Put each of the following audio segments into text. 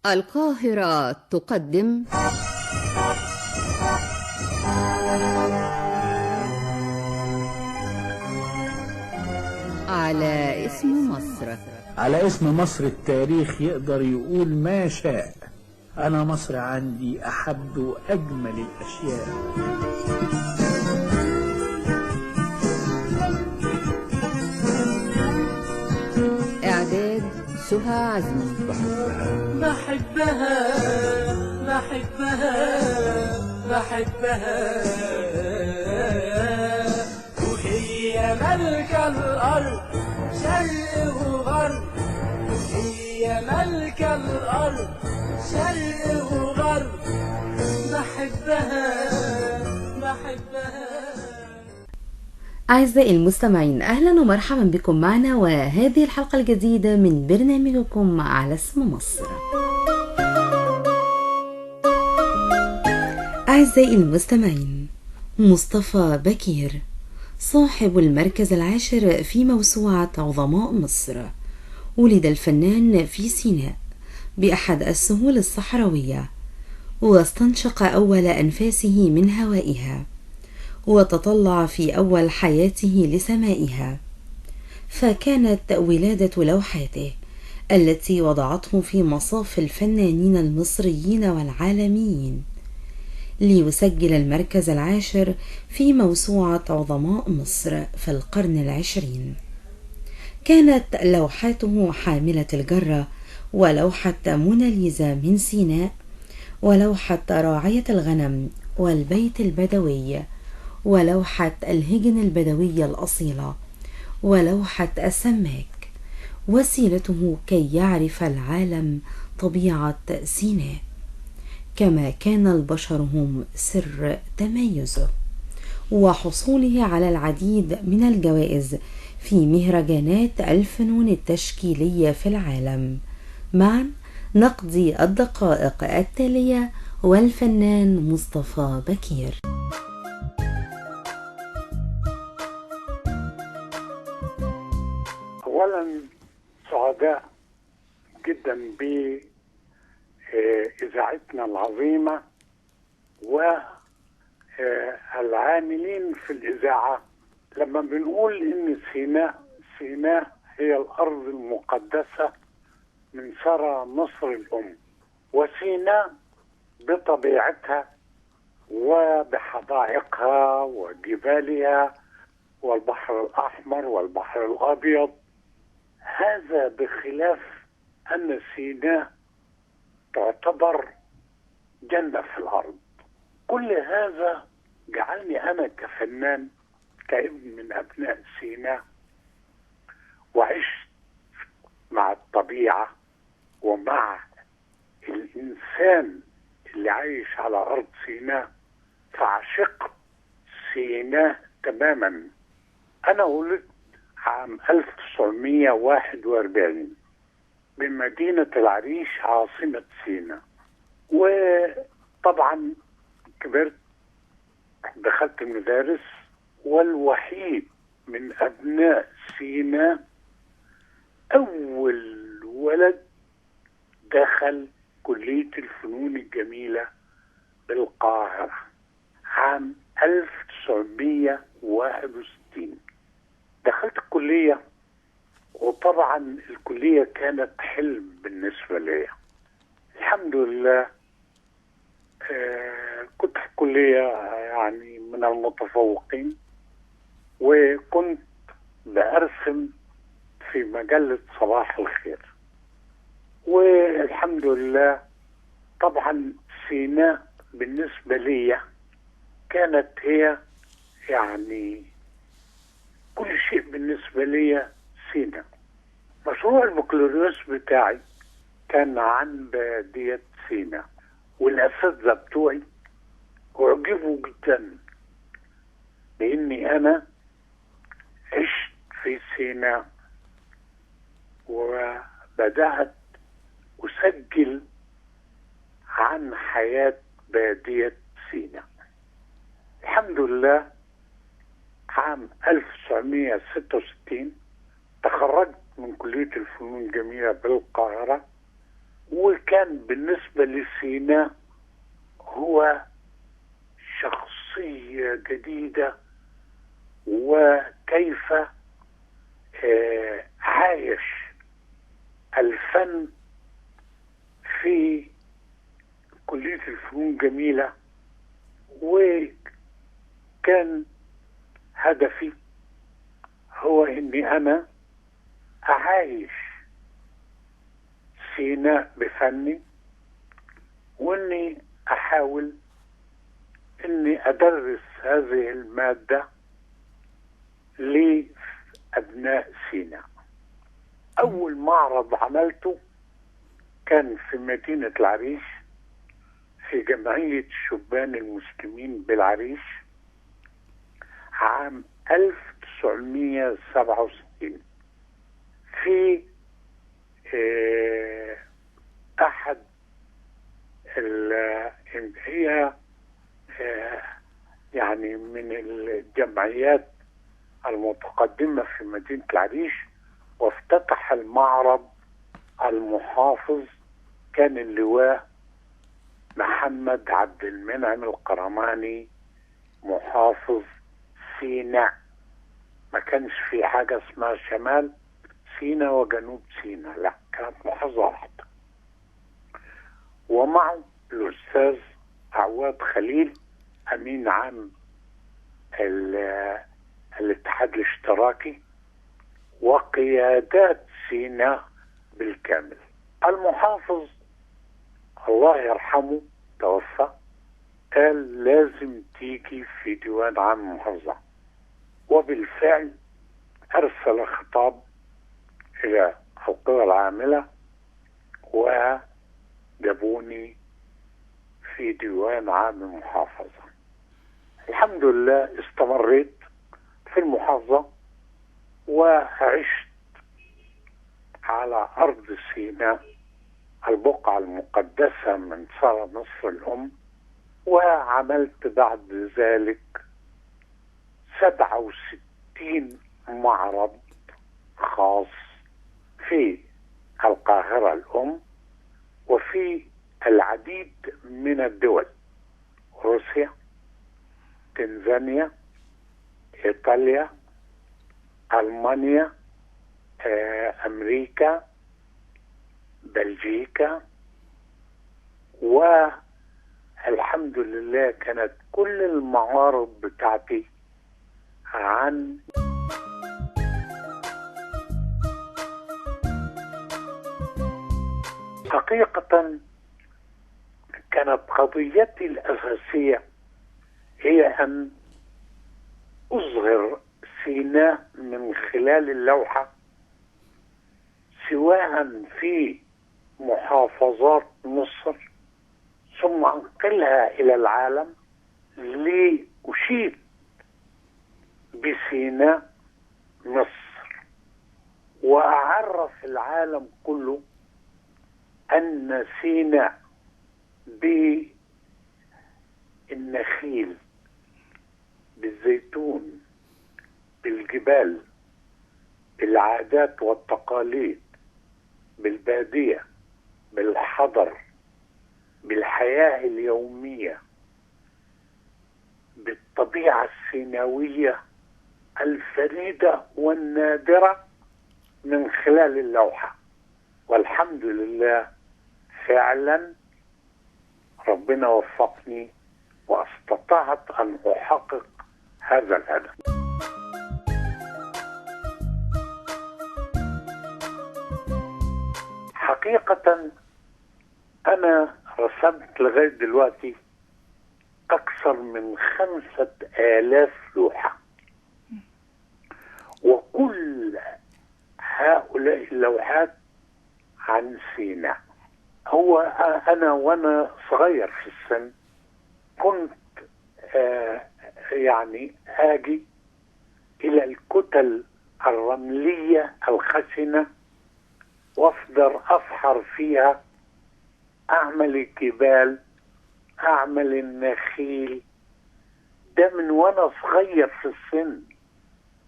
القاهرة تقدم على اسم مصر. على اسم مصر التاريخ يقدر يقول ما شاء. أنا مصر عندي أحب وأجمل الأشياء. إعداد سهى عزمي. بحبها بحبها بحبها وهي ملكة الأرض شرق وغرب، هي ملكة الأرض شرق وغرب. بحبها بحبها. أعزائي المستمعين، أهلا ومرحبا بكم معنا وهذه الحلقة الجديدة من برنامجكم على اسم مصر. أعزائي المستمعين، مصطفى بكير صاحب المركز العاشر في موسوعة عظماء مصر، ولد الفنان في سيناء بأحد السهول الصحراوية، واستنشق أول أنفاسه من هوائها، وتطلع في أول حياته لسمائها، فكانت ولادة لوحاته التي وضعته في مصاف الفنانين المصريين والعالميين ليسجل المركز العاشر في موسوعة عظماء مصر في القرن العشرين. كانت لوحاته حاملة الجرة، ولوحة موناليزا من سيناء، ولوحة راعية الغنم والبيت البدوي، ولوحة الهجن البدوية الأصيلة، ولوحة السماك، وسيلته كي يعرف العالم طبيعة سيناء، كما كان البشر هم سر تميزه وحصوله على العديد من الجوائز في مهرجانات الفنون التشكيلية في العالم. معا نقضي الدقائق التالية والفنان مصطفى بكير. أولا سعداء جدا بإذاعتنا العظيمة والعاملين في الإذاعة لما بنقول إن سيناء هي الأرض المقدسة من ثرى مصر الأم. وسيناء بطبيعتها وبحدائقها وجبالها والبحر الأحمر والبحر الأبيض، هذا بخلاف أن سيناء تعتبر جنة في الأرض. كل هذا جعلني أنا كفنان، كابن من أبناء سيناء، وعشت مع الطبيعة ومع الإنسان اللي عايش على أرض سيناء، فعشقت سيناء تماما. أنا ولدت عام 1941 بمدينة العريش عاصمة سيناء، وطبعا كبرت، دخلت المدارس، والوحيد من أبناء سيناء أول ولد دخل كلية الفنون الجميلة بالقاهرة عام 1961. دخلت الكلية، وطبعا الكلية كانت حلم بالنسبة لي. الحمد لله كنت في الكلية يعني من المتفوقين، وكنت بأرسم في مجلة صباح الخير. والحمد لله طبعا سيناء بالنسبة لي كانت هي يعني كل شيء بالنسبة لي سيناء. مشروع البكالوريوس بتاعي كان عن بادية سيناء، والأساتذة بتوعي أعجبوا جدا لأني أنا عشت في سيناء وبدأت أسجل عن حياة بادية سيناء. الحمد لله عام 1966 تخرجت من كلية الفنون الجميلة بالقاهرة، وكان بالنسبة لسيناء هو شخصية جديدة، وكيف عايش الفن في كلية الفنون جميلة. وكان هدفي هو اني انا اعايش سيناء بفني، واني احاول اني ادرس هذه المادة لابناء سيناء. اول معرض عملته كان في مدينة العريش في جمعية شبان المسلمين بالعريش عام 1967 في أحد هي يعني من الجمعيات المتقدمة في مدينة العريش. وافتتح المعرض المحافظ كان اللواء محمد عبد المنعم القرماني محافظ سيناء. ما كانش في حاجة اسمها شمال سيناء وجنوب سيناء، لا، كانت محافظة واحدة. ومعه الأستاذ عواد خليل أمين عام الاتحاد الاشتراكي وقيادات سيناء بالكامل. المحافظ الله يرحمه توفى، قال لازم تيجي في ديوان عام المحافظة، وبالفعل أرسل خطاب إلى القوى العاملة وجابوني في ديوان عام المحافظة. الحمد لله استمريت في المحافظة وعشت على أرض سيناء البقعة المقدسة من ثرى مصر الأم. وعملت بعد ذلك 67 معرض خاص في القاهرة الأم وفي العديد من الدول: روسيا، تنزانيا، إيطاليا، ألمانيا، أمريكا، بلجيكا. والحمد لله كانت كل المعارض بتاعتي عن حقيقة كانت قضيتي الأساسية هي أن أصغر سيناء من خلال اللوحة، سواء في محافظات مصر ثم أنقلها إلى العالم لأشيد بسيناء مصر وأعرف العالم كله أن سيناء بالنخيل، بالزيتون، بالجبال، بالعادات والتقاليد، بالبادية، بالحضر، بالحياة اليومية، بالطبيعة السيناوية الفريدة والنادرة من خلال اللوحة. والحمد لله فعلا ربنا وفقني واستطعت أن أحقق هذا الهدف. حقيقة أنا رسمت لغاية دلوقتي أكثر من 5000 لوحة، وكل هؤلاء اللوحات عن سيناء. هو أنا وأنا صغير في السن كنت يعني آجي إلى الكتل الرملية الخشنة وأفضل أفحر فيها، أعمل الجبال، أعمل النخيل. ده من وأنا صغير في السن،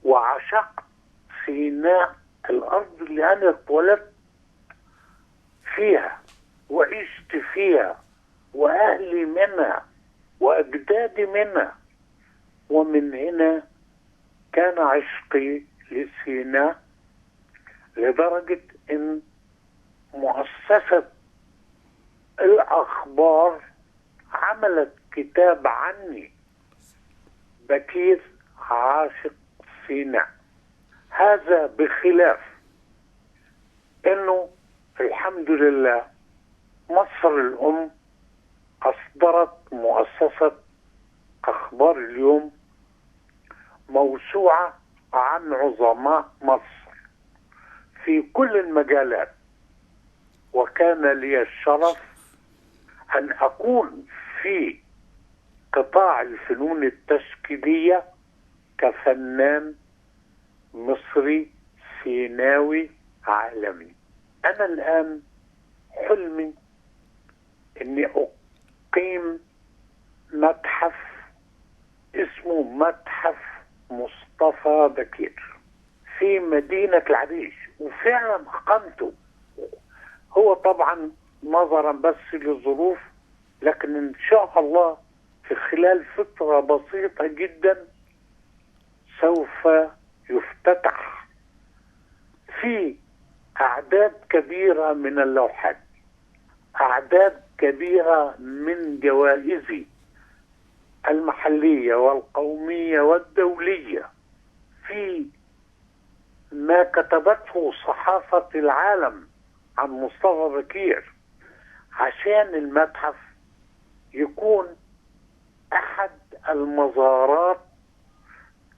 وعشقت سيناء الأرض اللي أنا اتولدت فيها وعشت فيها وأهلي منها وأجدادي منها. ومن هنا كان عشقي لسيناء، لدرجة إن مؤسسة الأخبار عملت كتاب عني، بكير عاشق سيناء. هذا بخلاف إنه الحمد لله مصر الأم أصدرت مؤسسة أخبار اليوم موسوعة عن عظماء مصر في كل المجالات، وكان لي الشرف أن أكون في قطاع الفنون التشكيلية كفنان مصري سيناوي عالمي. أنا الآن حلمي أني أقيم متحف اسمه متحف مصطفى بكير في مدينة العريش، وفعلا أقمته. هو طبعا نظرا بس للظروف، لكن إن شاء الله في خلال فترة بسيطة جدا سوف يفتتح في أعداد كبيرة من اللوحات، أعداد كبيرة من جوائزي المحلية والقومية والدولية، في ما كتبته صحافة العالم عن مصطفى بكير، عشان المتحف يكون أحد المزارات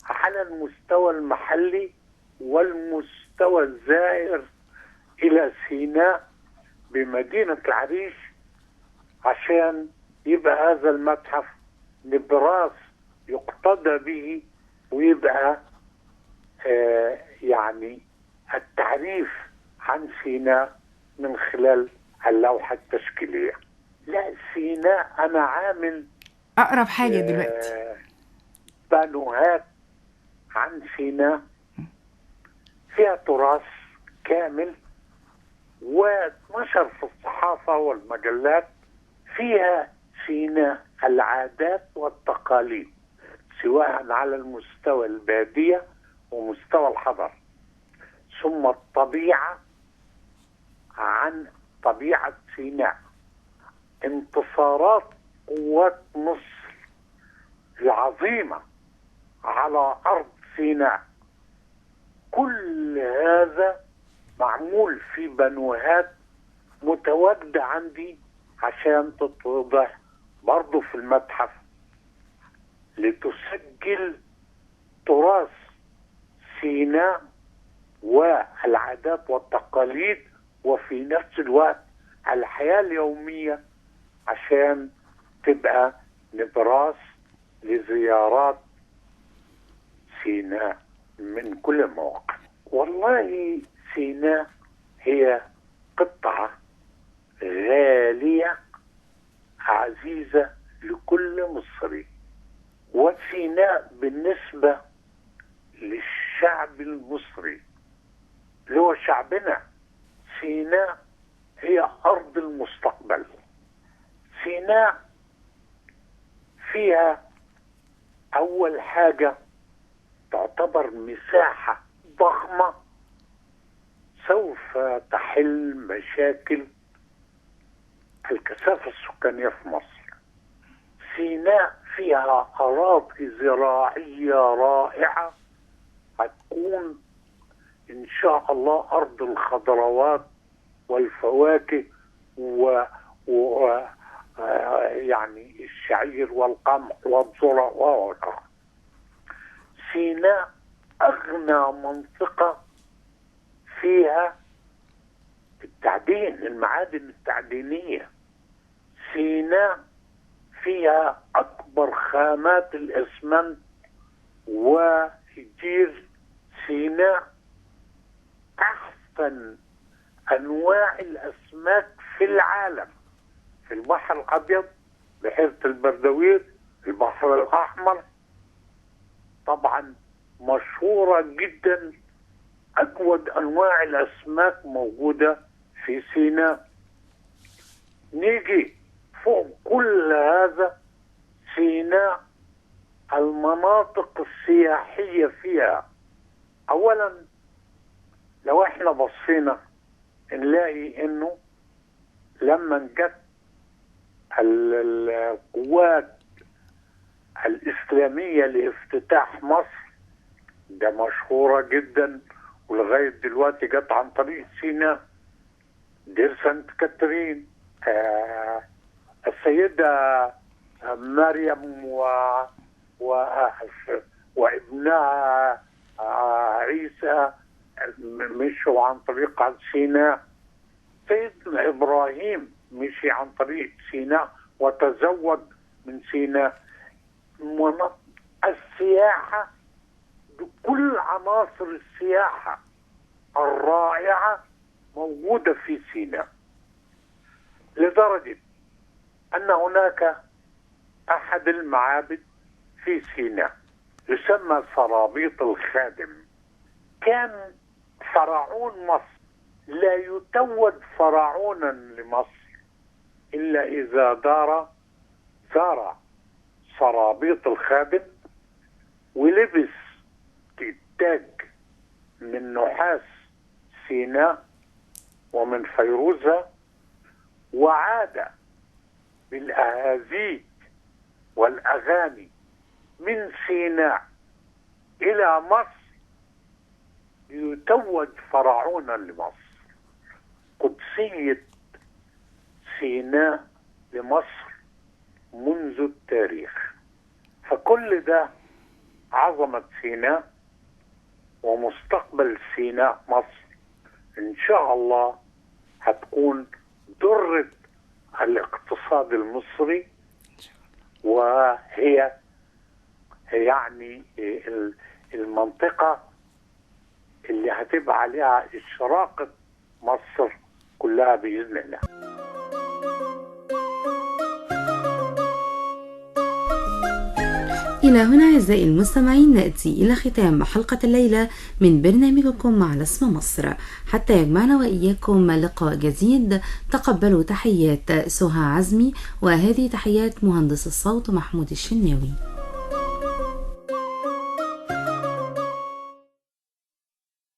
على المستوى المحلي والمستوى الزائر إلى سيناء بمدينة العريش، عشان يبقى هذا المتحف نبراس يقتدى به، ويبقى يعني التعريف عن سيناء من خلال اللوحة التشكيلية. لا، سيناء أنا عامل أقرب حاجة دلوقتي بانوهات عن سيناء فيها تراث كامل، ونشر في الصحافة والمجلات فيها سيناء العادات والتقاليد، سواء على المستوى البادية ومستوى الحضر، ثم الطبيعة عن طبيعة سيناء، انتصارات قوات مصر العظيمة على أرض سيناء. كل هذا معمول في بانوهات متواجدة عندي عشان تتوضع برضو في المتحف، لتسجل تراث سيناء والعادات والتقاليد، وفي نفس الوقت الحياة اليومية، عشان تبقى نبراس لزيارات سيناء من كل المواقع. والله سيناء هي قطعة غالية عزيزة لكل مصري، وسيناء بالنسبة للشعب المصري اللي هو شعبنا، سيناء هي أرض المستقبل. سيناء فيها أول حاجة تعتبر مساحة ضخمة سوف تحل مشاكل الكثافة السكانية في مصر. سيناء فيها أراضي زراعية رائعة هتكون إن شاء الله أرض الخضروات والفواكه يعني الشعير والقمح والذرة والآخر. سيناء أغنى منطقة فيها التعدين، المعادن التعدينية. سيناء فيها أكبر خامات الإسمنت والجير. سيناء أحسن أنواع الأسماك في العالم، في البحر الأبيض، بحيرة البردوير، البحر الأحمر، طبعا مشهورة جدا. أجود أنواع الأسماك موجودة في سيناء. نيجي فوق كل هذا سيناء المناطق السياحية فيها. أولا لو احنا بصينا نلاقي انه لما جت القوات الإسلامية لافتتاح مصر، ده مشهورة جدا ولغاية دلوقتي جت عن طريق سيناء، دير سانت كاترين، السيدة مريم وابنها عيسى مشوا عن طريق سيناء. سيدنا إبراهيم مشي عن طريق سيناء وتزوج من سيناء. السياحة بكل عناصر السياحة الرائعة موجودة في سيناء، لدرجة أن هناك أحد المعابد في سيناء يسمى سرابيط الخادم. كان فرعون مصر لا يتوج فرعونا لمصر إلا إذا زار سرابيط الخادم ولبس تاج من نحاس سيناء ومن فيروزها، وعاد بالأهازيج والأغاني من سيناء إلى مصر ليتوج فرعونا لمصر. قدسية سيناء لمصر منذ التاريخ. فكل ده عظمة سيناء ومستقبل سيناء مصر إن شاء الله هتكون درة الاقتصاد المصري، وهي يعني المنطقة اللي هتبقى عليها إشراقة مصر كلها بإذن الله. إلى هنا أعزائي المستمعين نأتي إلى ختام حلقة الليلة من برنامجكم على اسم مصر. حتى يجمعنا وإياكم لقاء جديد، تقبلوا تحيات سهى عزمي، وهذه تحيات مهندس الصوت محمود الشناوي.